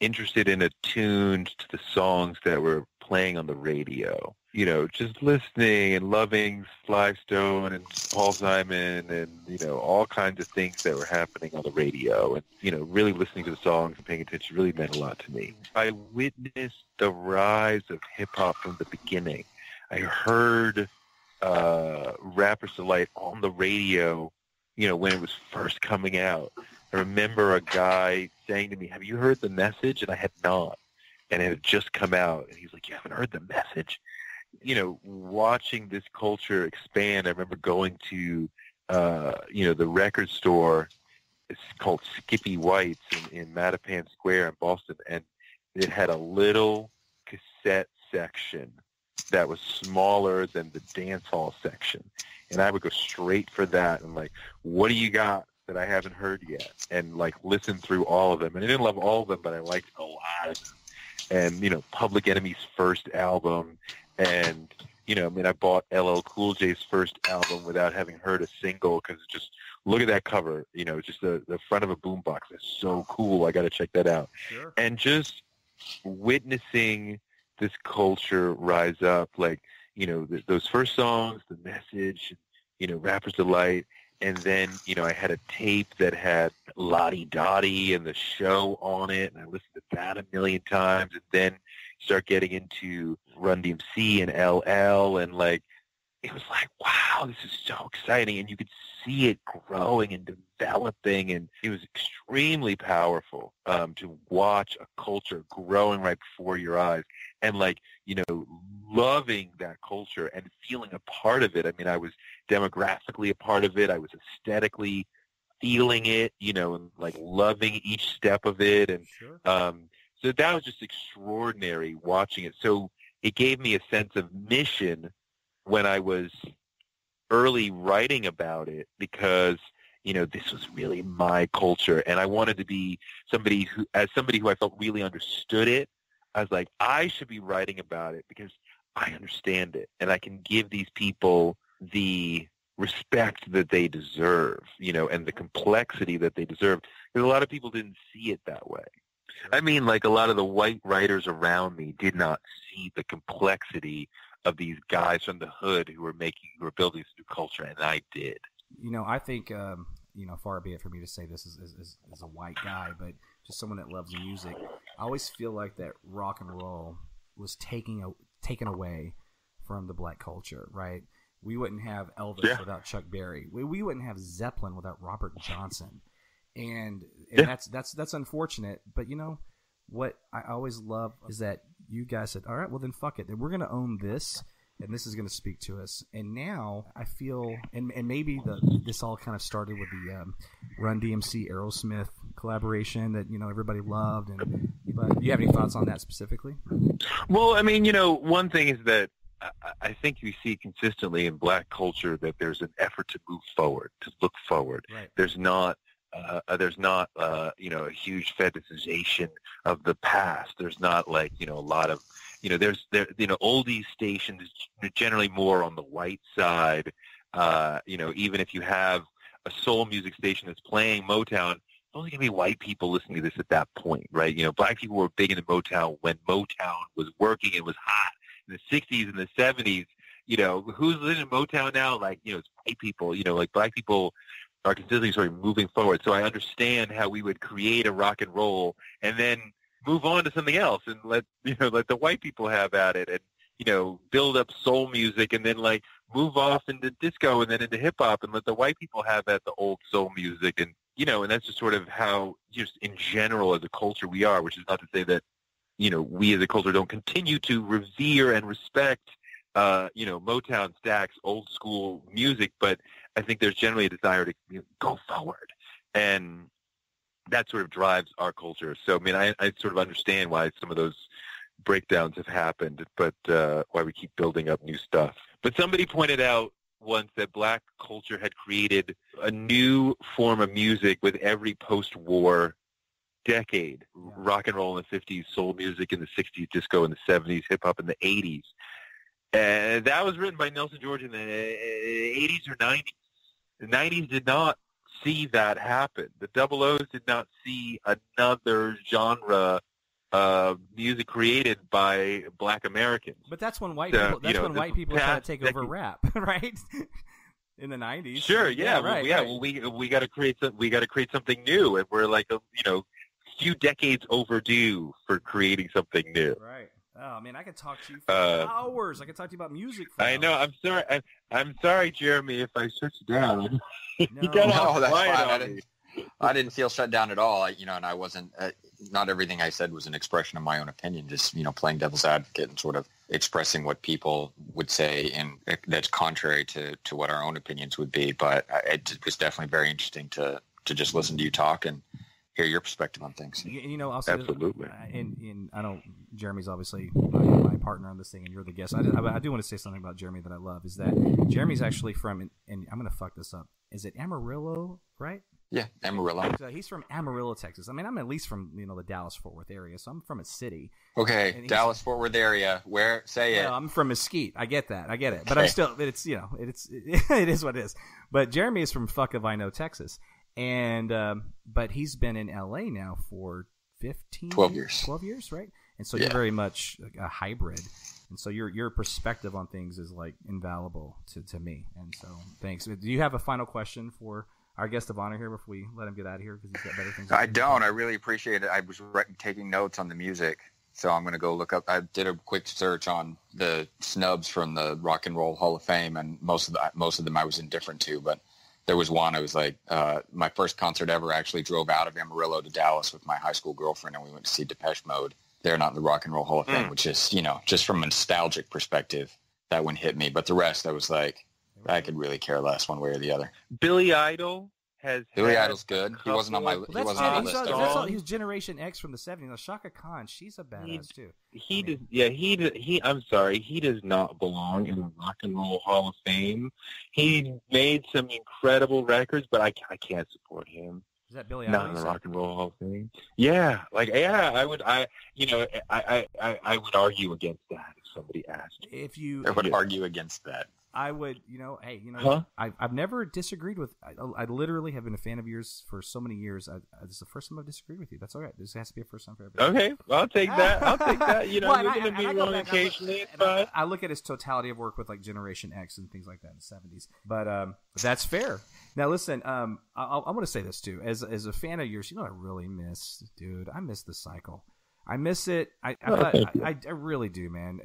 interested and attuned to the songs that were playing on the radio. Just listening and loving Sly Stone and Paul Simon and, all kinds of things that were happening on the radio. And, really listening to the songs and paying attention really meant a lot to me. I witnessed the rise of hip-hop from the beginning. I heard Rapper's Delight on the radio, when it was first coming out. I remember a guy saying to me, have you heard The Message? And I had not. And it had just come out. And he's like, you haven't heard The Message? Watching this culture expand, I remember going to the record store is called Skippy White's in Mattapan Square in Boston, and it had a little cassette section that was smaller than the dance hall section. And I would go straight for that and like, what do you got that I haven't heard yet? And like listen through all of them. And I didn't love all of them, but I liked a lot of them. And, Public Enemy's first album. And, I bought LL Cool J's first album without having heard a single because just look at that cover. Just the front of a boombox. It's so cool. I got to check that out. Sure. And just witnessing this culture rise up, like, those first songs, The Message, Rapper's Delight, and then, I had a tape that had Lottie Dottie and The Show on it, and I listened to that a million times, and then start getting into Run DMC and LL, and, like, it was like, wow, this is so exciting, and you could see it growing and developing, and it was extremely powerful to watch a culture growing right before your eyes, and like, loving that culture and feeling a part of it. I mean, I was demographically a part of it. I was aesthetically feeling it, and like loving each step of it, and Sure. So that was just extraordinary watching it. So it gave me a sense of mission when I was early writing about it because, this was really my culture. And I wanted to be somebody who I felt really understood it. I was like, I should be writing about it because I understand it. And I can give these people the respect that they deserve, and the complexity that they deserve. Because a lot of people didn't see it that way. I mean, like a lot of the white writers around me did not see the complexity of these guys from the hood who were building this new culture, and I did. I think, far be it for me to say this as a white guy, but just someone that loves music, I always feel like that rock and roll was taken away from the black culture, right? We wouldn't have Elvis without Chuck Berry. We wouldn't have Zeppelin without Robert Johnson. And that's unfortunate, but what I always love is that you guys said, all right, well then fuck it. Then we're going to own this, and this is going to speak to us. And now I feel, and maybe this all kind of started with the Run DMC Aerosmith collaboration that, everybody loved. But do you have any thoughts on that specifically? Well, I mean, one thing is that I think you see consistently in black culture that there's an effort to move forward, to look forward. Right. There's not a huge fetishization of the past. There's not like, a lot of, oldies stations generally more on the white side. Even if you have a soul music station that's playing Motown, there's only going to be white people listening to this at that point, right? Black people were big into Motown when Motown was working and was hot in the 60s and the 70s. Who's listening to Motown now? Like, it's white people, like black people are consistently sort of moving forward. So I understand how we would create a rock and roll and then move on to something else and let the white people have at it and, build up soul music and then like move off into disco and then into hip hop and let the white people have at the old soul music. And, and that's just sort of how just in general as a culture we are, which is not to say that, we as a culture don't continue to revere and respect Motown Stax, old school music, but I think there's generally a desire to go forward, and that sort of drives our culture. So, I mean, I sort of understand why some of those breakdowns have happened, but why we keep building up new stuff. But somebody pointed out once that black culture had created a new form of music with every post-war decade, rock and roll in the 50s, soul music in the 60s, disco in the 70s, hip-hop in the 80s. And that was written by Nelson George in the 80s or 90s. The 90s did not see that happen. The Double O's did not see another genre of music created by black Americans. But that's when white people. That's when white people try to take over rap, right? In the 90s. Sure. Yeah. Right. Well, we got to create something new, and we're like a few decades overdue for creating something new. Right. Oh man, I could talk to you for hours. I could talk to you about music. For I know. hours. I'm sorry, Jeremy, if I shut you down. No, that's fine. I didn't feel shut down at all. And I wasn't. Not everything I said was an expression of my own opinion. Just playing devil's advocate and sort of expressing what people would say, and that's contrary to what our own opinions would be. But it was definitely very interesting to just listen to you talk and hear your perspective on things. I'll say Absolutely. I don't. Jeremy's obviously my partner on this thing, and you're the guest. I do want to say something about Jeremy that I love. Is that Jeremy's actually from, and I'm going to fuck this up. Is it Amarillo, right? Yeah, Amarillo. So he's from Amarillo, Texas. I mean, I'm at least from the Dallas-Fort Worth area, so I'm from a city. Okay, Dallas-Fort Worth area. Where? Say it. I'm from Mesquite. I get that. But I'm still. It's it is what it is. But Jeremy is from Fuckavino, Texas, and but he's been in LA now for 12 years. 12 years, right? And so you're very much a hybrid. And so your perspective on things is like invaluable to me. And so thanks. Do you have a final question for our guest of honor here before we let him get out of here, because he's got better things to do? I don't. I really appreciate it. I was taking notes on the music, so I'm going to go look up. I did a quick search on the snubs from the Rock and Roll Hall of Fame, and most of them I was indifferent to, but there was one I was like, my first concert ever. Actually drove out of Amarillo to Dallas with my high school girlfriend, and we went to see Depeche Mode. They're not in the Rock and Roll Hall of Fame, which is, just from a nostalgic perspective, that one hit me. But the rest, I was like, I could really care less one way or the other. Billy Idol's good. He wasn't on my list. He was Generation X from the 70s. Shaka Khan, she's a badass too. I'm sorry, he does not belong in the Rock and Roll Hall of Fame. He made some incredible records, but I can't support him. Is that Billy Idol? Not in the Rock and Roll Hall of Fame. Yeah, I would argue against that if somebody asked. I would argue against that. I would, I've never disagreed with. I literally have been a fan of yours for so many years. This is the first time I've disagreed with you. That's all right. This has to be a first time for everybody. Okay, I'll take that. You're going to be wrong occasionally. It's fine. I look at his totality of work with like Generation X and things like that in the 70s. But that's fair. Now listen, I want to say this too. As a fan of yours, I really miss, dude. I miss the cycle. I miss it. I really do, man.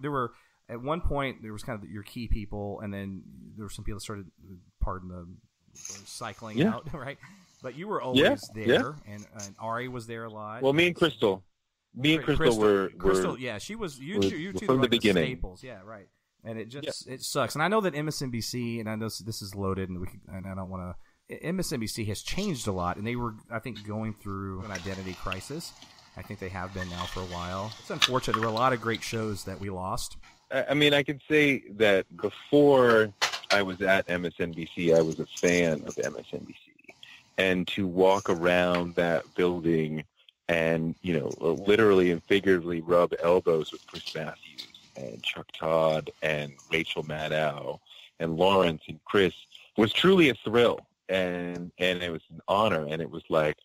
There were. At one point, there was kind of your key people, and then there were some people that started, pardon the cycling out, right? But you were always there, and Ari was there a lot. Well, me and Crystal were Crystal, yeah, she was. You two from were the beginning. Staples, yeah, right. And it just it sucks. And I know that MSNBC, and I know this is loaded, and I don't want to. MSNBC has changed a lot, and they were, I think, going through an identity crisis. I think they have been now for a while. It's unfortunate. There were a lot of great shows that we lost. I mean, I can say that before I was at MSNBC, I was a fan of MSNBC. And to walk around that building and, literally and figuratively rub elbows with Chris Matthews and Chuck Todd and Rachel Maddow and Lawrence and Chris was truly a thrill. And it was an honor. And it was like,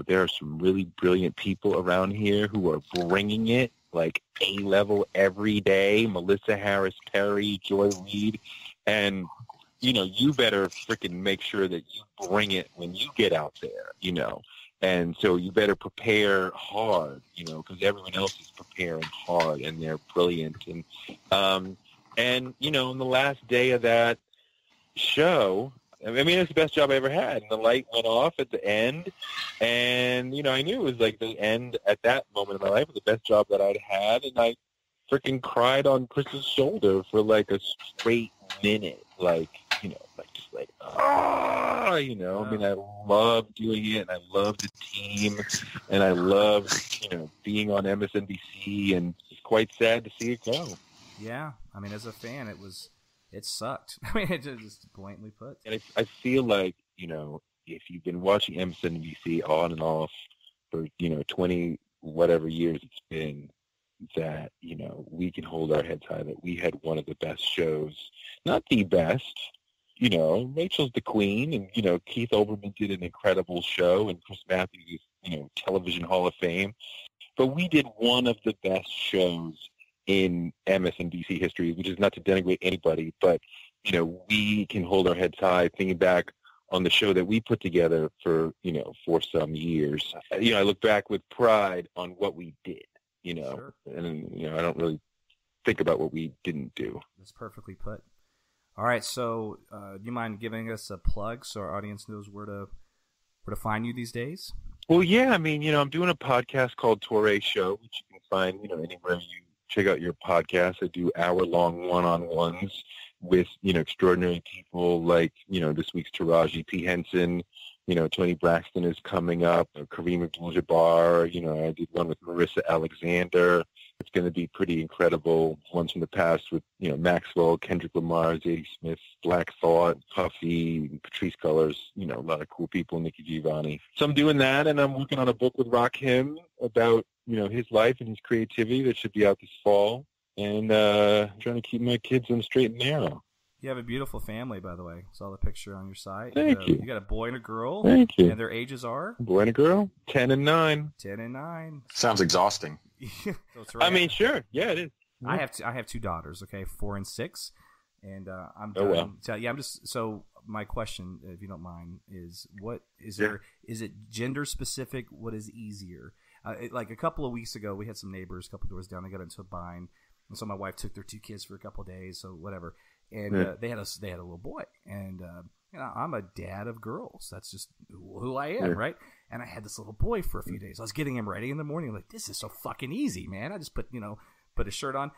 there are some really brilliant people around here who are bringing it like A-level every day. Melissa Harris Perry, Joy Reid, and you better freaking make sure that you bring it when you get out there, and so you better prepare hard, because everyone else is preparing hard and they're brilliant. And in the last day of that show, I mean, it's the best job I ever had. And the light went off at the end, and I knew it was like the end at that moment of my life was the best job that I'd had, and I freaking cried on Chris's shoulder for like a straight minute, I mean, I love doing it, and I love the team, and I love being on MSNBC, and it's quite sad to see it go. Yeah, I mean, as a fan, it sucked. I mean, it just blatantly put. And I feel like, if you've been watching MSNBC on and off for, 20 whatever years it's been, that, we can hold our heads high that we had one of the best shows. Not the best. Rachel's the queen, and, Keith Olbermann did an incredible show, and Chris Matthews is, Television Hall of Fame. But we did one of the best shows in MSNBC history, which is not to denigrate anybody, but, we can hold our heads high thinking back on the show that we put together for some years. I look back with pride on what we did, Sure. And, I don't really think about what we didn't do. That's perfectly put. All right, so do you mind giving us a plug so our audience knows where to where to find you these days? Well, yeah, I mean, I'm doing a podcast called TOURÈ Show, which you can find, anywhere you check out your podcast. I do hour-long one-on-ones with, extraordinary people like, this week's Taraji P. Henson. Tony Braxton is coming up, Kareem Abdul-Jabbar. I did one with Marissa Alexander. It's going to be pretty incredible. Ones from the past with, Maxwell, Kendrick Lamar, Zadie Smith, Black Thought, Puffy, Patrice Cullors, a lot of cool people, Nikki Giovanni. So I'm doing that, and I'm working on a book with Rakim about, his life and his creativity that should be out this fall. And trying to keep my kids on the straight and narrow. You have a beautiful family, by the way. Saw the picture on your site. Thank you. You got a boy and a girl. Thank you. And their ages are? A boy and a girl, 10 and 9. 10 and 9. Sounds exhausting. So right. I mean, sure. Yeah, it is. I have 2 daughters, okay, 4 and 6. And I'm done. Well. So my question, if you don't mind, is what is there? Is it gender specific? What is easier? Like a couple of weeks ago, we had some neighbors, a couple doors down. They got into a bind, and so my wife took their 2 kids for a couple of days, so whatever. And they had a little boy, and I'm a dad of girls. That's just who I am, right? And I had this little boy for a few days. I was getting him ready in the morning, like, this is so fucking easy, man. I just put his shirt on,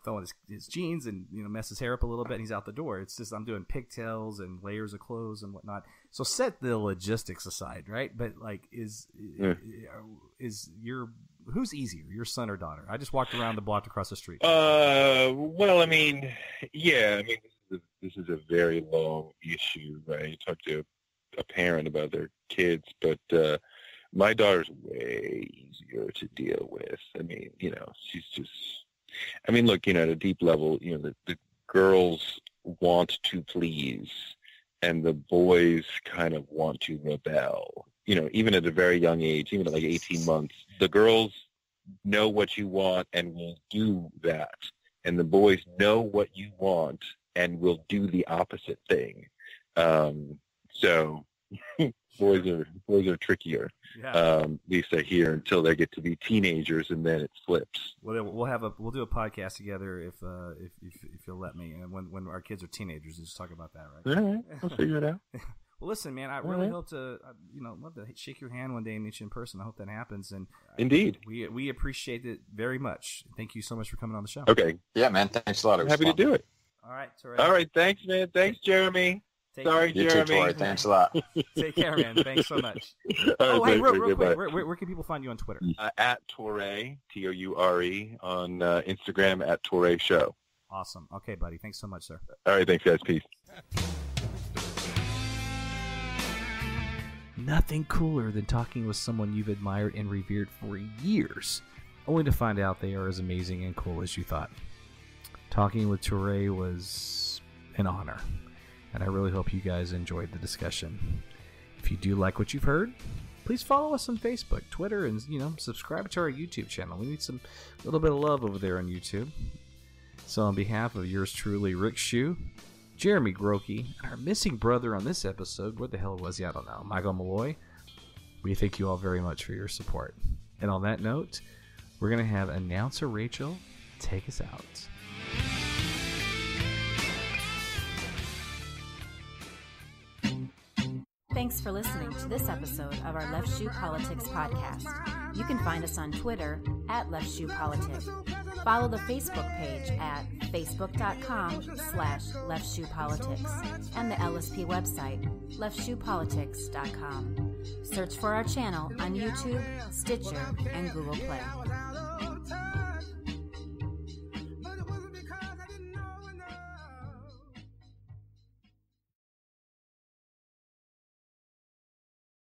throw on his jeans, and mess his hair up a little bit, and he's out the door. It's just I'm doing pigtails and layers of clothes and whatnot. So set the logistics aside, right? But like, is who's easier, your son or daughter? I just walked around the block across the street. Well, I mean, this is a very long issue, right? You talk to a parent about their kids, but my daughter's way easier to deal with. I mean, she's just, look, at a deep level, the girls want to please, and the boys kind of want to rebel. Even at a very young age, even at like 18 months, the girls know what you want and will do that. And the boys know what you want and will do the opposite thing. So boys are trickier. Yeah. At least I hear, until they get to be teenagers, and then it flips. We'll do a podcast together if you'll let me, and when our kids are teenagers, just talk about that, right? All right, we'll figure it out. Well, listen, man, I really hope to, love to shake your hand one day and meet you in person. I hope that happens. And indeed, we appreciate it very much. Thank you so much for coming on the show. Okay. Yeah, man. Thanks a lot. I'm happy to do it. All right. All right. Thanks, man. Thanks, Jeremy. You Jeremy. too, Torys. Thanks a lot. Take care, man. Thanks so much. All right, hey, real quick, where can people find you on Twitter? At TOURÈ, TOURE, on Instagram at TOURÈ Show. Awesome. Okay, buddy. Thanks so much, sir. All right. Thanks, guys. Peace. Nothing cooler than talking with someone you've admired and revered for years, only to find out they are as amazing and cool as you thought. Talking with TOURÈ was an honor, and I really hope you guys enjoyed the discussion. If you do like what you've heard, please follow us on Facebook, Twitter, and subscribe to our YouTube channel. We need some little bit of love over there on YouTube. So on behalf of yours truly, Rick Shew, Jeremy Gruhlkey, and our missing brother on this episode, where the hell was he? I don't know, Michael Malloy, we thank you all very much for your support. And on that note, we're going to have announcer Rachel take us out. Thanks for listening to this episode of our Left Shoe Politics podcast. You can find us on Twitter at Left Shoe Politics. Follow the Facebook page at facebook.com/Left Shoe Politics and the LSP website, leftshoepolitics.com. Search for our channel on YouTube, Stitcher, and Google Play.